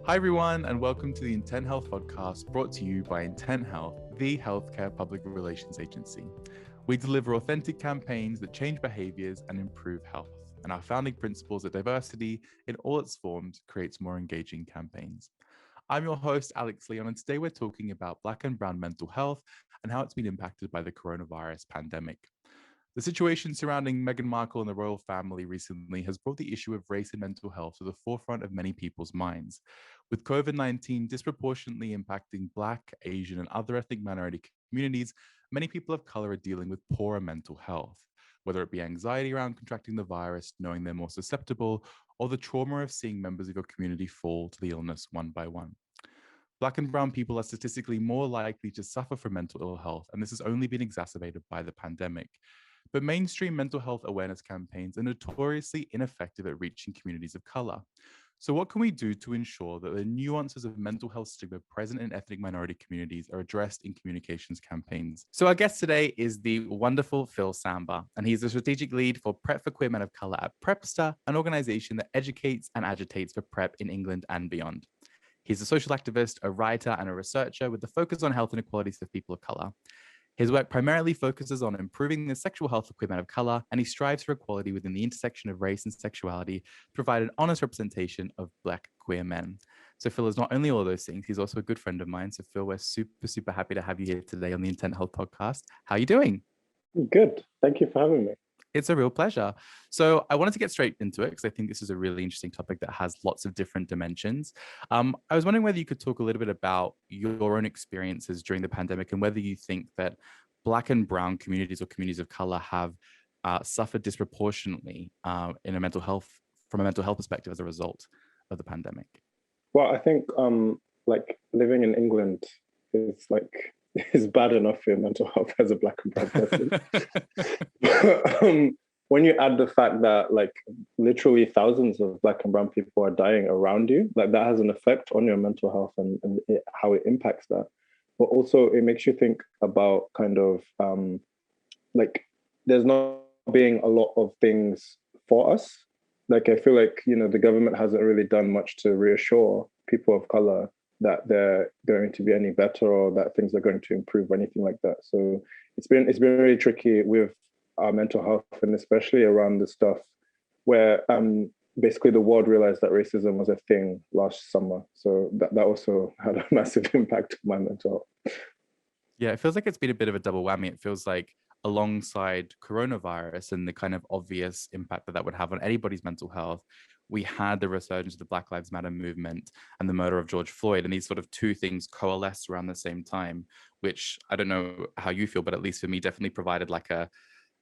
Hi, everyone, and welcome to the Intent Health Vodcast brought to you by Intent Health, the healthcare public relations agency. We deliver authentic campaigns that change behaviors and improve health. And our founding principles that diversity in all its forms creates more engaging campaigns. I'm your host, Alex Leon, and today we're talking about Black and Brown mental health and how it's been impacted by the coronavirus pandemic. The situation surrounding Meghan Markle and the royal family recently has brought the issue of race and mental health to the forefront of many people's minds. With COVID-19 disproportionately impacting Black, Asian, and other ethnic minority communities, many people of color are dealing with poorer mental health, whether it be anxiety around contracting the virus, knowing they're more susceptible, or the trauma of seeing members of your community fall to the illness one by one. Black and brown people are statistically more likely to suffer from mental ill health, and this has only been exacerbated by the pandemic. But mainstream mental health awareness campaigns are notoriously ineffective at reaching communities of color. So, what can we do to ensure that the nuances of mental health stigma present in ethnic minority communities are addressed in communications campaigns? So, our guest today is the wonderful Phil Samba, and he's the strategic lead for PrEP for Queer Men of Color at Prepster, an organization that educates and agitates for PrEP in England and beyond. He's a social activist, a writer, and a researcher with the focus on health inequalities for people of color. His work primarily focuses on improving the sexual health of queer men of color, and he strives for equality within the intersection of race and sexuality to provide an honest representation of Black queer men. So Phil is not only all those things, he's also a good friend of mine. So Phil, we're super happy to have you here today on the Intent Health Podcast. How are you doing? Good. Thank you for having me. It's a real pleasure. So I wanted to get straight into it because I think this is a really interesting topic that has lots of different dimensions. I was wondering whether you could talk a little bit about your own experiences during the pandemic and whether you think that Black and brown communities or communities of color have suffered disproportionately in a mental health from a mental health perspective as a result of the pandemic. Well, I think like living in England is bad enough for your mental health as a Black and brown person. When you add the fact that like literally thousands of Black and brown people are dying around you, like that has an effect on your mental health and how it impacts that. But also it makes you think about kind of like there's not being a lot of things for us. Like I feel like, the government hasn't really done much to reassure people of color that they're going to be any better or that things are going to improve or anything like that. So it's been really tricky with our mental health, and especially around the stuff where basically the world realized that racism was a thing last summer. So that also had a massive impact on my mental health. Yeah, it feels like it's been a bit of a double whammy. It feels like alongside coronavirus and the kind of obvious impact that would have on anybody's mental health, we had the resurgence of the Black Lives Matter movement and the murder of George Floyd. And these sort of two things coalesced around the same time, which I don't know how you feel, but at least for me, definitely provided like a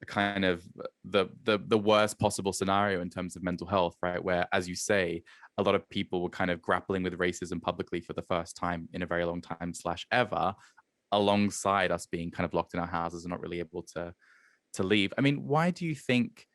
kind of the worst possible scenario in terms of mental health, right? Where, as you say, a lot of people were kind of grappling with racism publicly for the first time in a very long time / ever, alongside us being kind of locked in our houses and not really able to leave. I mean, why do you think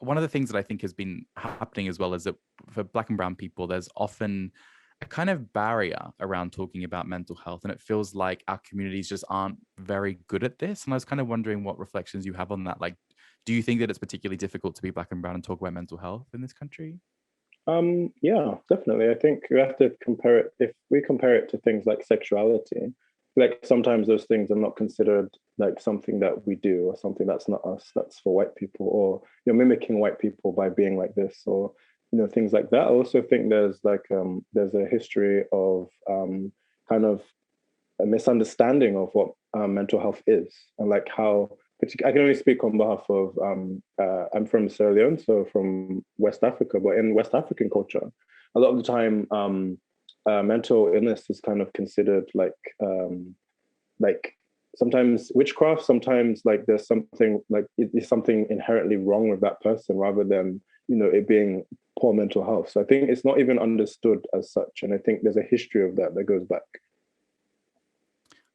one of the things that I think has been happening as well is that for Black and brown people, there's often a kind of barrier around talking about mental health. And it feels like our communities just aren't very good at this. And I was kind of wondering what reflections you have on that. Like, do you think that it's particularly difficult to be Black and brown and talk about mental health in this country? Yeah, definitely. I think you have to compare it. If we compare it to things like sexuality, like sometimes those things are not considered like something that we do or something that's not us, that's for white people, or you're mimicking white people by being like this, or things like that. I also think there's there's a history of kind of a misunderstanding of what mental health is, and like how I can only speak on behalf of I'm from Sierra Leone, so from West Africa, but in West African culture, a lot of the time mental illness is kind of considered like sometimes witchcraft, sometimes like there's something like it's something inherently wrong with that person rather than it being poor mental health. So I think it's not even understood as such, and I think there's a history of that goes back.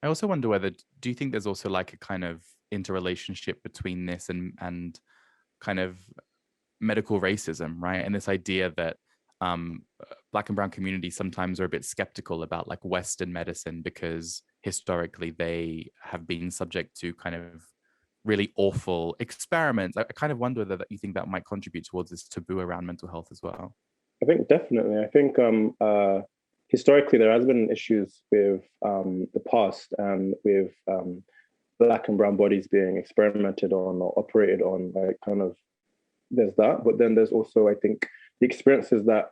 I also wonder whether, do you think there's also like a kind of interrelationship between this and kind of medical racism, right? And this idea that Black and brown communities sometimes are a bit skeptical about like Western medicine because historically they have been subject to kind of really awful experiments. I kind of wonder whether that you think that might contribute towards this taboo around mental health as well. I think definitely. I think historically there has been issues with the past and with black and brown bodies being experimented on or operated on, like kind of there's that, but then there's also, I think, the experiences that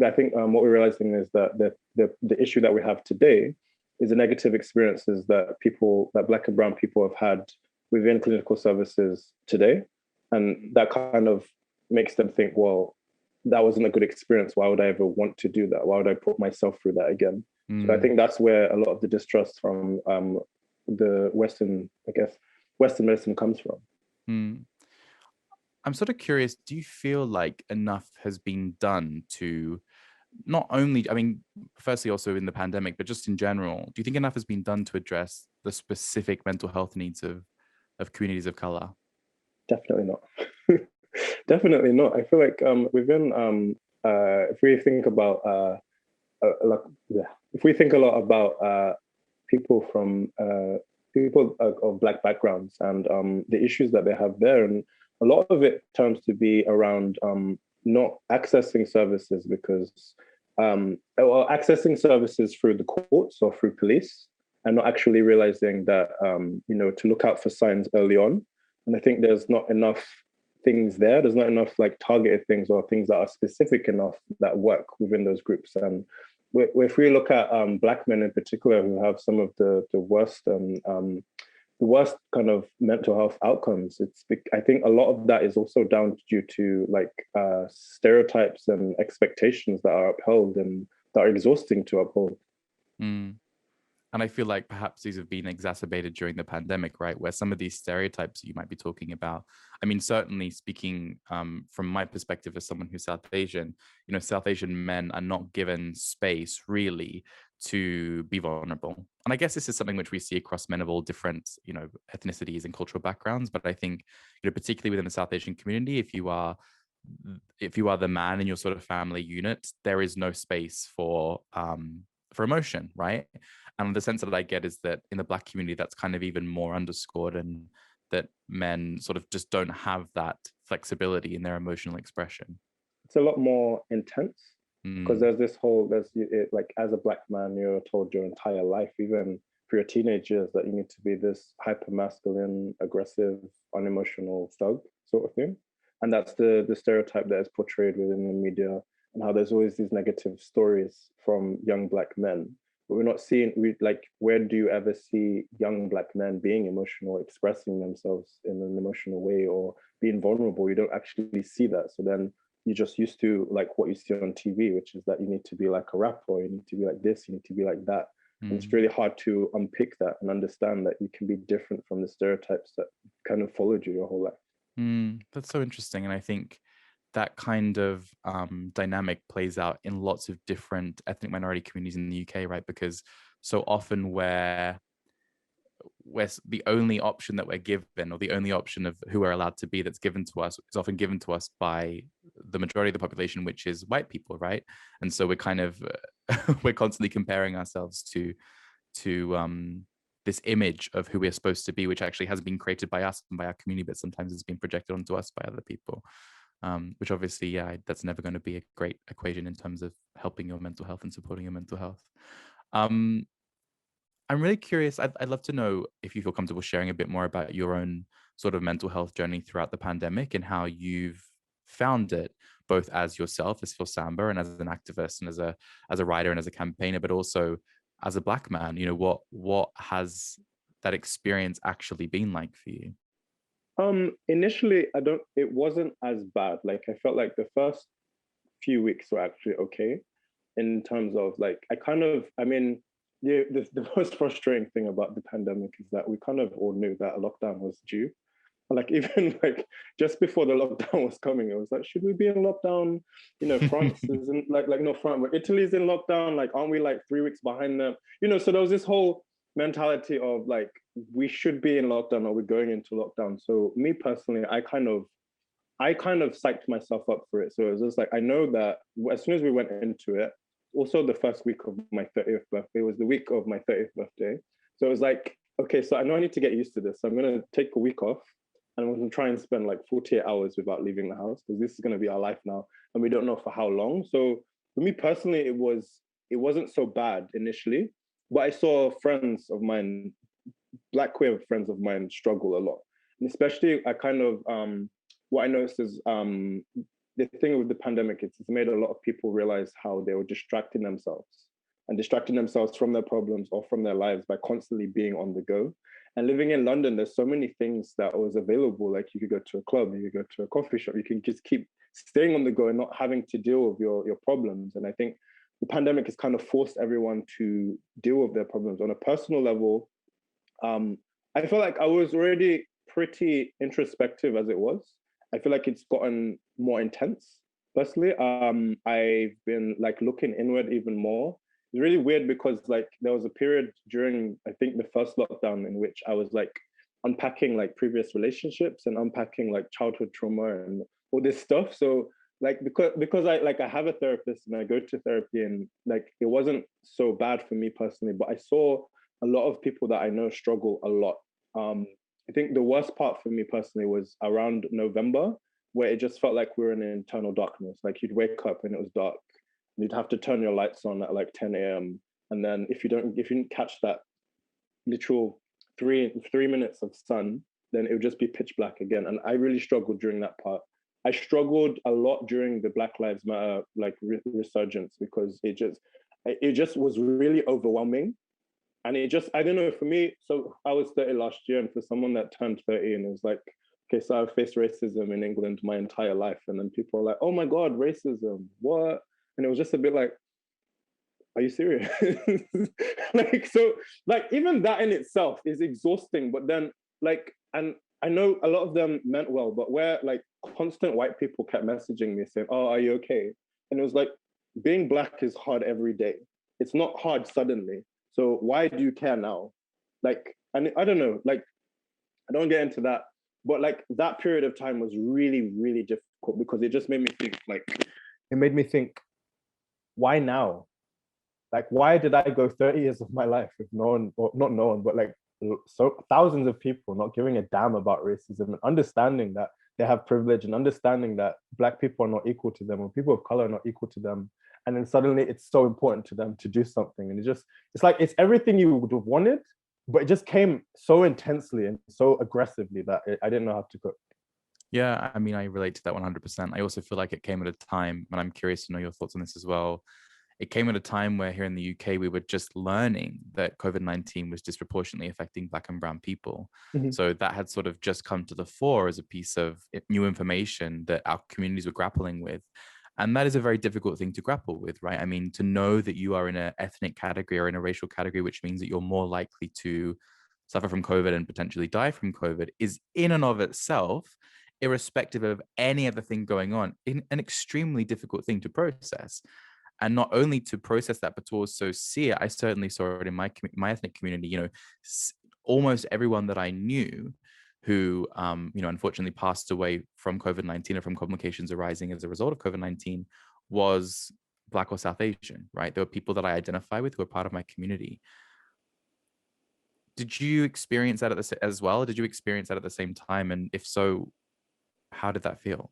I think what we're realizing is that the issue that we have today is the negative experiences that black and brown people have had within clinical services today, and that kind of makes them think, well, that wasn't a good experience. Why would I ever want to do that? Why would I put myself through that again? So I think that's where a lot of the distrust from the Western, I guess, Western medicine comes from. Mm. I'm sort of curious, do you feel like enough has been done to not only, I mean, firstly also in the pandemic, but just in general, do you think enough has been done to address the specific mental health needs of communities of color? Definitely not. Definitely not. I feel like within if we think about like yeah, if we think a lot about people from people of black backgrounds and the issues that they have there, and a lot of it turns to be around not accessing services because or accessing services through the courts or through police, and not actually realizing that to look out for signs early on. And I think there's not enough things there. There's not enough like targeted things or things that are specific enough that work within those groups. And if we look at black men in particular who have some of the worst kind of mental health outcomes, I think a lot of that is also down due to like stereotypes and expectations that are upheld and that are exhausting to uphold. Mm. And I feel like perhaps these have been exacerbated during the pandemic, right? Where some of these stereotypes you might be talking about, I mean, certainly speaking from my perspective as someone who's South Asian, South Asian men are not given space really to be vulnerable. And I guess this is something which we see across men of all different, ethnicities and cultural backgrounds. But I think, particularly within the South Asian community, if you are the man in your sort of family unit, there is no space for emotion, right? And the sense that I get is that in the Black community, that's kind of even more underscored, and that men sort of just don't have that flexibility in their emotional expression. It's a lot more intense because like as a Black man, you're told your entire life, even for your teenagers, that you need to be this hyper masculine, aggressive, unemotional thug sort of thing. And that's the stereotype that is portrayed within the media, and how there's always these negative stories from young Black men. But we're not seeing, where do you ever see young Black men being emotional, expressing themselves in an emotional way or being vulnerable? You don't actually see that. So then you're just used to like what you see on TV, which is that you need to be like a rapper, you need to be like this, you need to be like that. And it's really hard to unpick that and understand that you can be different from the stereotypes that kind of followed you your whole life. That's so interesting. And I think that kind of dynamic plays out in lots of different ethnic minority communities in the UK, right? Because so often where the only option that we're given, or the only option of who we're allowed to be that's given to us, is often given to us by the majority of the population, which is white people, right? And so we're kind of we're constantly comparing ourselves to this image of who we're supposed to be, which actually hasn't been created by us and by our community, but sometimes it's been projected onto us by other people. Which obviously, that's never going to be a great equation in terms of helping your mental health and supporting your mental health. I'm really curious. I'd love to know if you feel comfortable sharing a bit more about your own sort of mental health journey throughout the pandemic and how you've found it, both as yourself, as Phil Samba, and as an activist and as a writer and as a campaigner, but also as a Black man. What has that experience actually been like for you? Initially, it wasn't as bad. Like I felt like the first few weeks were actually okay in terms of like, the most frustrating thing about the pandemic is that we kind of all knew that a lockdown was due. Like even like just before the lockdown was coming, it was like, should we be in lockdown? France isn't like not France, but Italy's in lockdown. Like, aren't we like 3 weeks behind them? So there was this whole mentality of like, we should be in lockdown or we're going into lockdown. So me personally, I kind of psyched myself up for it. So it was just like, I know that as soon as we went into it, also the first week of my 30th birthday was the week of my 30th birthday. So it was like, okay, so I know I need to get used to this. So I'm going to take a week off. and I'm going to try and spend like 48 hours without leaving the house because this is going to be our life now, and we don't know for how long. So for me personally, it wasn't so bad initially, but I saw friends of mine, Black queer friends of mine, struggle a lot, and especially I kind of what I noticed is the thing with the pandemic, it's made a lot of people realize how they were distracting themselves from their problems or from their lives by constantly being on the go. And living in London, there's so many things that was available. Like you could go to a club, you could go to a coffee shop, you can just keep staying on the go and not having to deal with your problems. And I think the pandemic has kind of forced everyone to deal with their problems on a personal level. I feel like I was already pretty introspective as it was. I feel like it's gotten more intense. Personally, I've been like looking inward even more. It's really weird because like there was a period during I think the first lockdown in which I was like unpacking like previous relationships and unpacking like childhood trauma and all this stuff. So like because I have a therapist and I go to therapy and like it wasn't so bad for me personally, but I saw a lot of people that I know struggle a lot. I think the worst part for me personally was around November, where it just felt like we were in an internal darkness. Like you'd wake up and it was dark. You'd have to turn your lights on at like 10 a.m. And then if you didn't catch that literal three minutes of sun, then it would just be pitch black again. And I really struggled during that part. I struggled a lot during the Black Lives Matter like resurgence because it just was really overwhelming. And it just, I don't know, for me, so I was 30 last year, and for someone that turned 30 and it was like, okay, so I've faced racism in England my entire life. And then people are like, oh my God, racism, what? And it was just a bit like, are you serious? Like, so, like, even that in itself is exhausting. But then, like, and I know a lot of them meant well, but where like constant white people kept messaging me saying, oh, are you okay? And it was like, being Black is hard every day. It's not hard suddenly. So why do you care now? Like, and I don't know, like, I don't get into that, but like that period of time was really, really difficult because it just made me think, like, it made me think, why now? Like, why did I go 30 years of my life with no one, or not no one, but like so thousands of people not giving a damn about racism and understanding that they have privilege and understanding that Black people are not equal to them or people of color are not equal to them. And then suddenly it's so important to them to do something. And it's like, it's everything you would have wanted, but it just came so intensely and so aggressively that I didn't know how to cope. Yeah, I mean, I relate to that 100%. I also feel like it came at a time, and I'm curious to know your thoughts on this as well. It came at a time where here in the UK, we were just learning that COVID-19 was disproportionately affecting Black and brown people. Mm-hmm. So that had sort of just come to the fore as a piece of new information that our communities were grappling with. And that is a very difficult thing to grapple with, right? I mean, to know that you are in an ethnic category or in a racial category, which means that you're more likely to suffer from COVID and potentially die from COVID, is in and of itself, irrespective of any other thing going on, an extremely difficult thing to process. And not only to process that, but to also see it. I certainly saw it in my ethnic community. You know, almost everyone that I knew who, unfortunately passed away from COVID-19 or from complications arising as a result of COVID-19 was Black or South Asian, right? There were people that I identify with who are part of my community. Did you experience that as well? Did you experience that at the same time? And if so, how did that feel?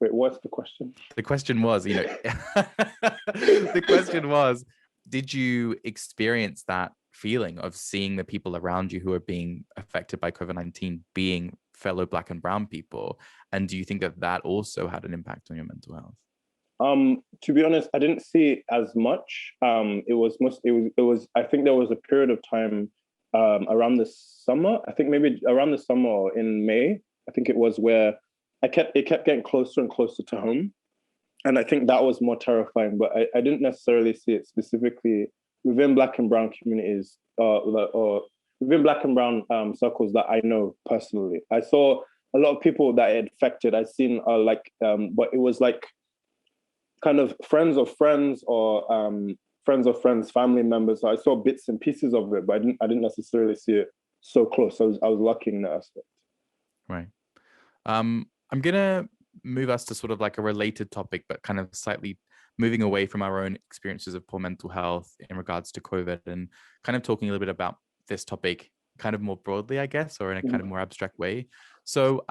Wait, what's the question? The question was, the question was, did you experience that feeling of seeing the people around you who are being affected by COVID-19 being fellow Black and brown people? And do you think that also had an impact on your mental health? To be honest, I didn't see it as much. It was I think there was a period of time around the summer. I think maybe around the summer or in May, I think it was, where it kept getting closer and closer to home. And I think that was more terrifying, but I didn't necessarily see it specifically within Black and brown communities or within Black and brown circles that I know personally. I saw a lot of people that it affected. I've seen but it was like kind of friends of friends or friends of friends, family members. So I saw bits and pieces of it, but I didn't necessarily see it so close. I was lucky in that aspect. Right. I'm gonna move us to sort of like a related topic, but kind of slightly moving away from our own experiences of poor mental health in regards to COVID, and kind of talking a little bit about this topic kind of more broadly, I guess, or in a kind of more abstract way. So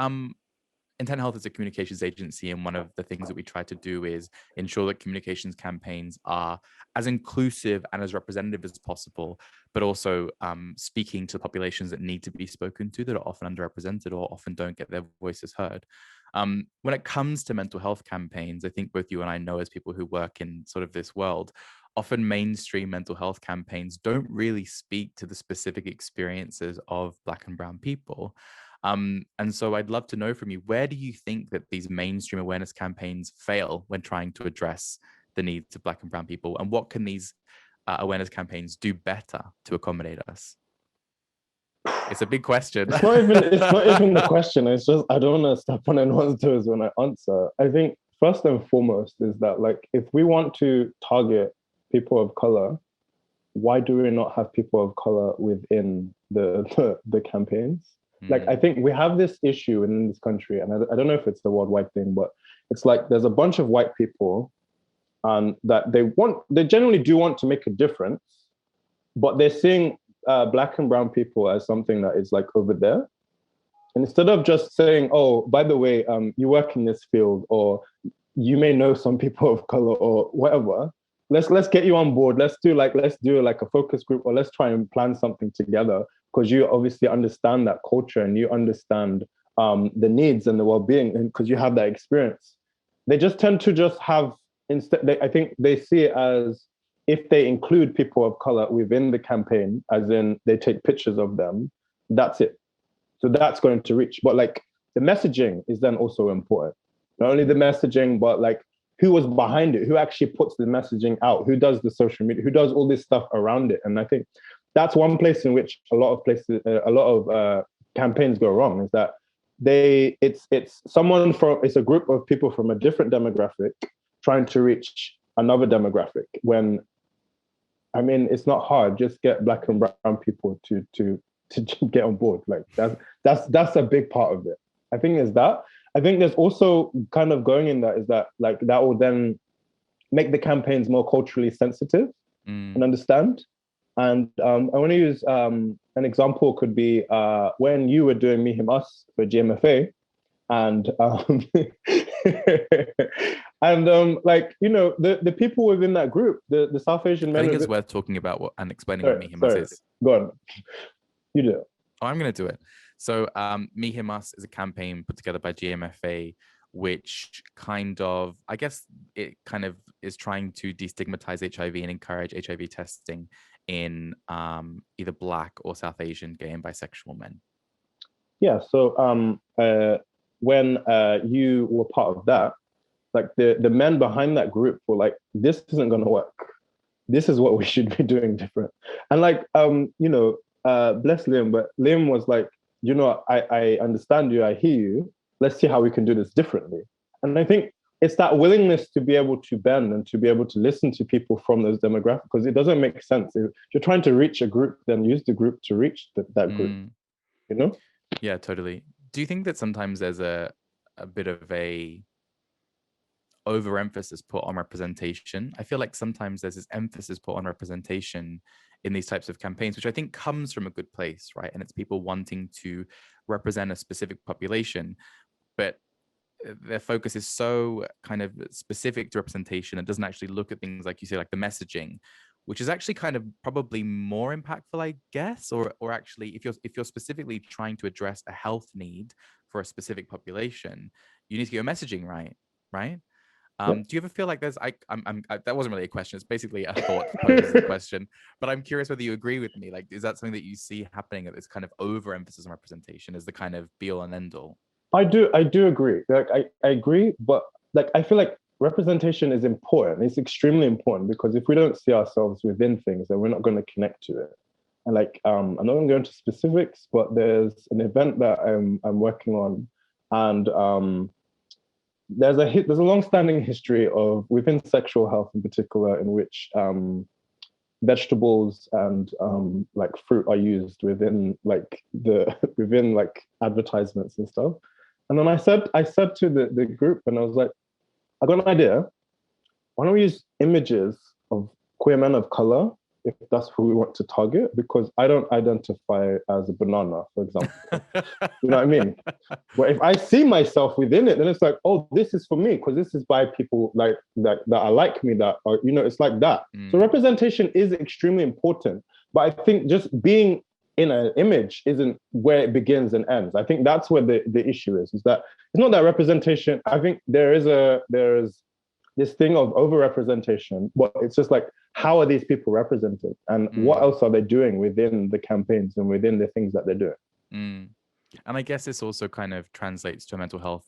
Intent Health is a communications agency, and one of the things that we try to do is ensure that communications campaigns are as inclusive and as representative as possible, but also speaking to populations that need to be spoken to, that are often underrepresented or often don't get their voices heard. When it comes to mental health campaigns, I think both you and I know, as people who work in sort of this world, often mainstream mental health campaigns don't really speak to the specific experiences of Black and brown people. And so I'd love to know from you, where do you think that these mainstream awareness campaigns fail when trying to address the needs of Black and brown people? And what can these awareness campaigns do better to accommodate us? It's a big question. It's not even the question. It's just, I don't want to step on anyone's toes when I answer. I think first and foremost is that, like, if we want to target people of color, why do we not have people of color within the campaigns? Like, I think we have this issue in this country, and I don't know if it's the worldwide thing, but it's like there's a bunch of white people that they generally do want to make a difference, but they're seeing Black and brown people as something that is like over there. And instead of just saying, oh, by the way, you work in this field, or you may know some people of color or whatever, let's get you on board. Let's do like a focus group, or let's try and plan something together, because you obviously understand that culture and you understand the needs and the well-being, and because you have that experience. They just tend to just have, I think they see it as, if they include people of color within the campaign, as in they take pictures of them, that's it. So that's going to reach. But like, the messaging is then also important. Not only the messaging, but like, who was behind it, who actually puts the messaging out, who does the social media, who does all this stuff around it. And I think that's one place in which a lot of campaigns go wrong, is that it's a group of people from a different demographic trying to reach another demographic, when, I mean, it's not hard. Just get Black and brown people to get on board. Like, that's a big part of it. I think there's that. I think there's also kind of going in that, is that like, that will then make the campaigns more culturally sensitive and understand. And I want to use an example, could be when you were doing Me, Him, Us for GMFA, and and like, you know, the people within that group, the South Asian men. I think it's worth talking about and explaining what Me, Him, Us is. Go on, you do it. Oh, I'm going to do it. So Me, Him, Us is a campaign put together by GMFA, which kind of, I guess it kind of is trying to destigmatize HIV and encourage HIV testing in either Black or South Asian gay and bisexual men. Yeah, so when you were part of that, like the men behind that group were like, this isn't going to work. This is what we should be doing different. And like, you know, bless Liam, but Liam was like, you know, I understand you, I hear you. Let's see how we can do this differently. And I think it's that willingness to be able to bend and to be able to listen to people from those demographics, because it doesn't make sense. If you're trying to reach a group, then use the group to reach that group, you know? Yeah, totally. Do you think that sometimes there's a bit of a overemphasis put on representation? I feel like sometimes there's this emphasis put on representation in these types of campaigns, which I think comes from a good place, right? And it's people wanting to represent a specific population, but their focus is so kind of specific to representation and doesn't actually look at things like you say, like the messaging, which is actually kind of probably more impactful, I guess, or actually if you're specifically trying to address a health need for a specific population, you need to get your messaging right? Do you ever feel like there's that wasn't really a question, it's basically a thought posed as a question, but I'm curious whether you agree with me. Like, is that something that you see happening, that this kind of overemphasis on representation is the kind of be all and end all? I do agree. Like, I agree, but like, I feel like representation is important. It's extremely important, because if we don't see ourselves within things, then we're not going to connect to it. And like, I'm not going to go into specifics, but there's an event that I'm working on, and there's a long-standing history of, within sexual health in particular, in which vegetables and like fruit are used within like within like advertisements and stuff. And then I said to the group, and I was like, I got an idea. Why don't we use images of queer men of color if that's who we want to target, because I don't identify as a banana, for example. You know what I mean? But if I see myself within it, then it's like, oh, this is for me, because this is by people like that are like me, that are, you know, it's like that. So representation is extremely important. But I think just being in an image isn't where it begins and ends. I think that's where the issue is that it's not that representation. I think there's this thing of overrepresentation, but it's just like, how are these people represented, and what else are they doing within the campaigns and within the things that they're doing? And I guess this also kind of translates to a mental health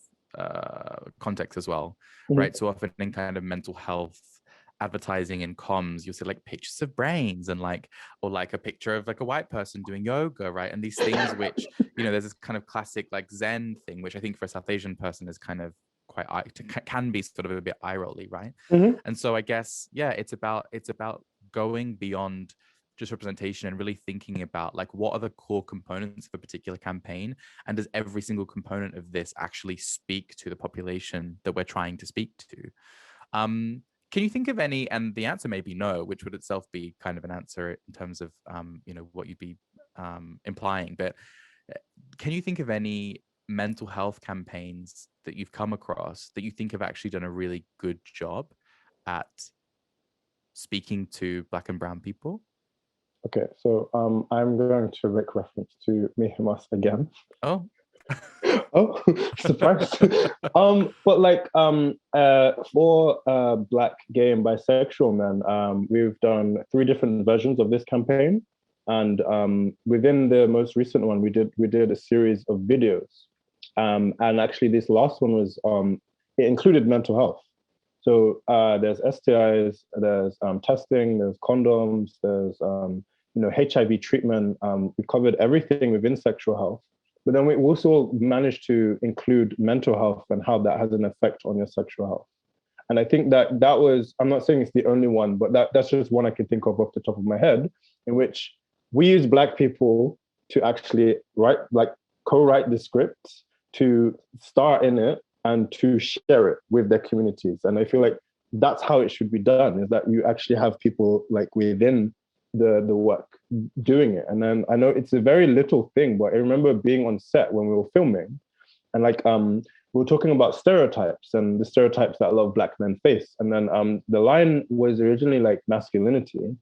context as well, right? So often in kind of mental health advertising and comms, you'll see like pictures of brains and like, or like a picture of like a white person doing yoga, right? And these things which, you know, there's this kind of classic like Zen thing, which I think for a South Asian person is kind of can be sort of a bit eye rolly, right? And so I guess, yeah, it's about going beyond just representation and really thinking about like, what are the core components of a particular campaign, and does every single component of this actually speak to the population that we're trying to speak to? Can you think of any, and the answer may be no, which would itself be kind of an answer in terms of you know, what you'd be implying, but can you think of any mental health campaigns that you've come across that you think have actually done a really good job at speaking to Black and brown people? Okay, so I'm going to make reference to me, him, us again. Oh. Oh, surprise. But like for Black, gay, and bisexual men, we've done 3 different versions of this campaign. And within the most recent one, we did a series of videos. And actually this last one was, it included mental health. So there's STIs, there's testing, there's condoms, there's you know, HIV treatment. We covered everything within sexual health. But then we also managed to include mental health and how that has an effect on your sexual health. And I think that was, I'm not saying it's the only one, but that's just one I can think of off the top of my head, in which we use Black people to actually co-write the script, to star in it, and to share it with their communities. And I feel like that's how it should be done, is that you actually have people like within the work doing it. And then I know it's a very little thing, but I remember being on set when we were filming, and like we were talking about stereotypes and the stereotypes that a lot of Black men face. And then the line was originally like masculinity.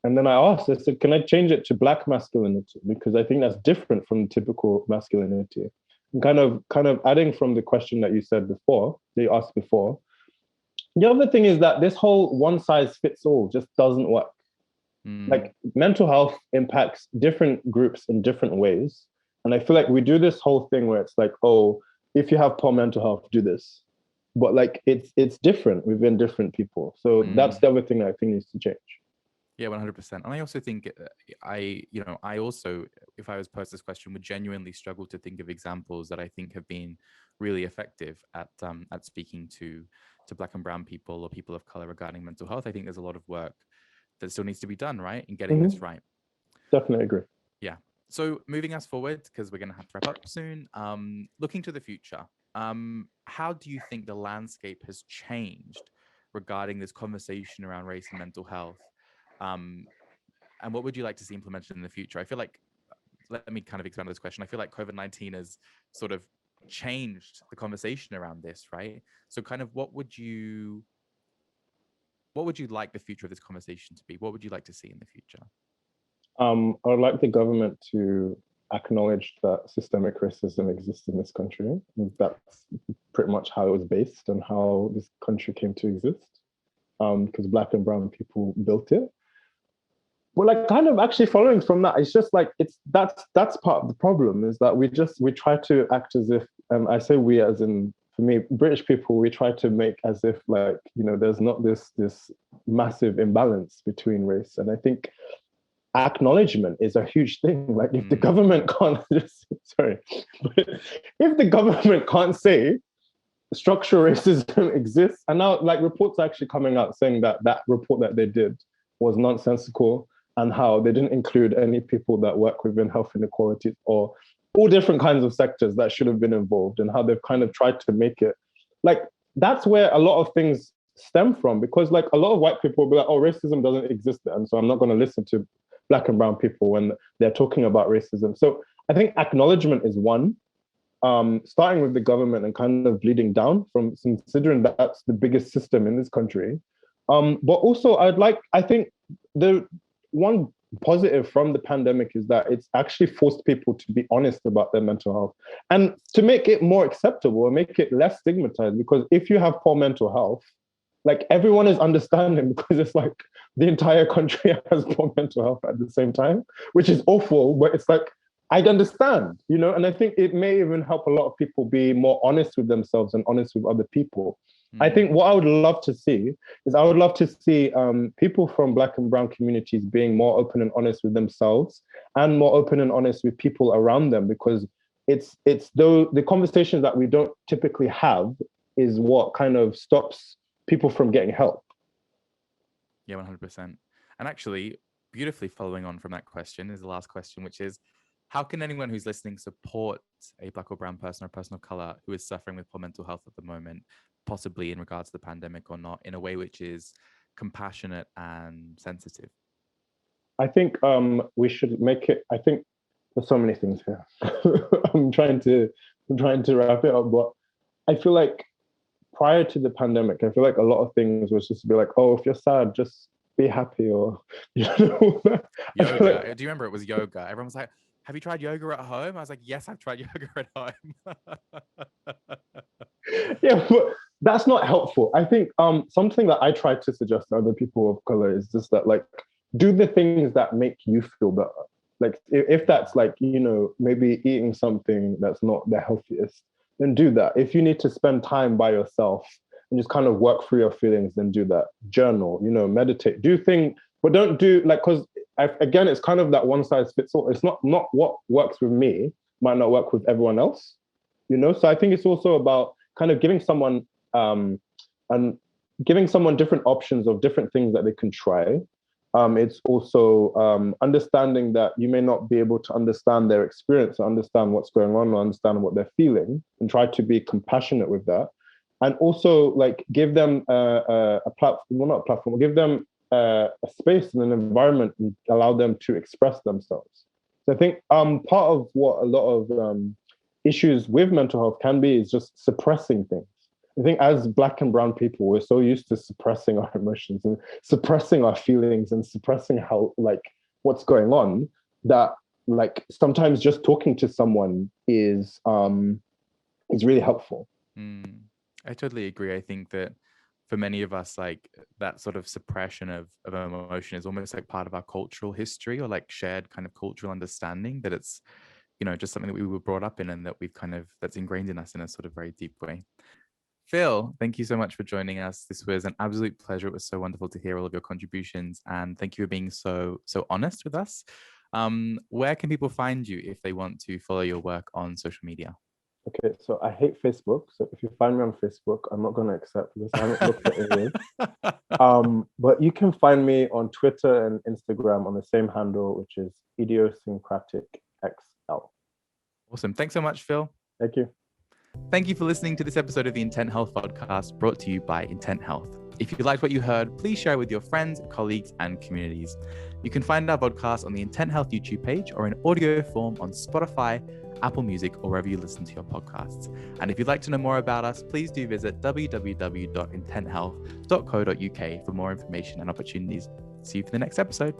And then I said, can I change it to Black masculinity? Because I think that's different from typical masculinity. And kind of adding from the question that you said before, that you asked before. The other thing is that this whole one size fits all just doesn't work. Like mental health impacts different groups in different ways. And I feel like we do this whole thing where it's like, oh, if you have poor mental health, do this. But like it's different within different people. So that's the other thing that I think needs to change. Yeah, 100%. And I also think I also, if I was posed this question, would genuinely struggle to think of examples that I think have been really effective at speaking to Black and brown people or people of color regarding mental health. I think there's a lot of work that still needs to be done, right, in getting this right. Definitely agree. Yeah. So moving us forward, because we're going to have to wrap up soon, looking to the future, how do you think the landscape has changed regarding this conversation around race and mental health? And what would you like to see implemented in the future? I feel like, let me kind of expand on this question. I feel like COVID-19 has sort of changed the conversation around this, right? So kind of what would you like the future of this conversation to be? What would you like to see in the future? I would like the government to acknowledge that systemic racism exists in this country. That's pretty much how it was based and how this country came to exist, because Black and brown people built it. Well, like kind of actually following from that, it's just like that's part of the problem, is that we try to act as if, I say we as in, for me, British people, we try to make as if like, you know, there's not this massive imbalance between race. And I think acknowledgement is a huge thing. Like if the government can't if the government can't say structural racism exists, and now like reports are actually coming out saying that report that they did was nonsensical, and how they didn't include any people that work within health inequalities or all different kinds of sectors that should have been involved, and how they've kind of tried to make it like, that's where a lot of things stem from? Because like a lot of white people will be like, oh, racism doesn't exist, and so I'm not going to listen to Black and brown people when they're talking about racism. So I think acknowledgement is one, starting with the government and kind of bleeding down from, considering that that's the biggest system in this country. But also I think the one positive from the pandemic is that it's actually forced people to be honest about their mental health and to make it more acceptable and make it less stigmatized. Because if you have poor mental health, like everyone is understanding, because it's like the entire country has poor mental health at the same time, which is awful, but it's like, I'd understand, you know, and I think it may even help a lot of people be more honest with themselves and honest with other people. I think what I would love to see is people from Black and brown communities being more open and honest with themselves and more open and honest with people around them, because it's though the conversations that we don't typically have is what kind of stops people from getting help. Yeah, 100%. And actually, beautifully following on from that question is the last question, which is, how can anyone who's listening support a Black or brown person or person of color who is suffering with poor mental health at the moment, possibly in regards to the pandemic or not, in a way which is compassionate and sensitive? I think we should make it, I think there's so many things here. I'm trying to wrap it up, but I feel like prior to the pandemic, I feel like a lot of things was just to be like, oh, if you're sad, just be happy, or, you know. Yoga. Do you remember it was yoga? Everyone was like, have you tried yoga at home? I was like, yes, I've tried yoga at home. Yeah, but that's not helpful. I think something that I try to suggest to other people of color is just that, like, do the things that make you feel better. Like if that's like, you know, maybe eating something that's not the healthiest, then do that. If you need to spend time by yourself and just kind of work through your feelings, then do that. Journal, you know, meditate, do things, but don't do like, because again, it's kind of that one size fits all. It's not what works with me might not work with everyone else, you know? So I think it's also about kind of giving someone different options of different things that they can try. It's also understanding that you may not be able to understand their experience, or understand what's going on, or understand what they're feeling, and try to be compassionate with that. And also, like, give them a platform, well, not a platform, give them a space and an environment and allow them to express themselves. So I think part of what a lot of issues with mental health can be is just suppressing things. I think as Black and brown people, we're so used to suppressing our emotions and suppressing our feelings and suppressing how, like, what's going on, that like sometimes just talking to someone is really helpful. I totally agree. I think that for many of us, like, that sort of suppression of emotion is almost like part of our cultural history, or like shared kind of cultural understanding, that it's, you know, just something that we were brought up in and that we've kind of, that's ingrained in us in a sort of very deep way. Phil, thank you so much for joining us. This was an absolute pleasure. It was so wonderful to hear all of your contributions, and thank you for being so honest with us. Where can people find you if they want to follow your work on social media? Okay, so I hate Facebook. So if you find me on Facebook, I'm not going to accept this. I haven't looked at it. But you can find me on Twitter and Instagram on the same handle, which is idiosyncraticxl. Awesome. Thanks so much, Phil. Thank you. Thank you for listening to this episode of the Intent Health Vodcast, brought to you by Intent Health. If you liked what you heard, please share it with your friends, colleagues, and communities. You can find our podcast on the Intent Health YouTube page, or in audio form on Spotify, Apple Music, or wherever you listen to your podcasts. And if you'd like to know more about us, please do visit www.intenthealth.co.uk for more information and opportunities. See you for the next episode.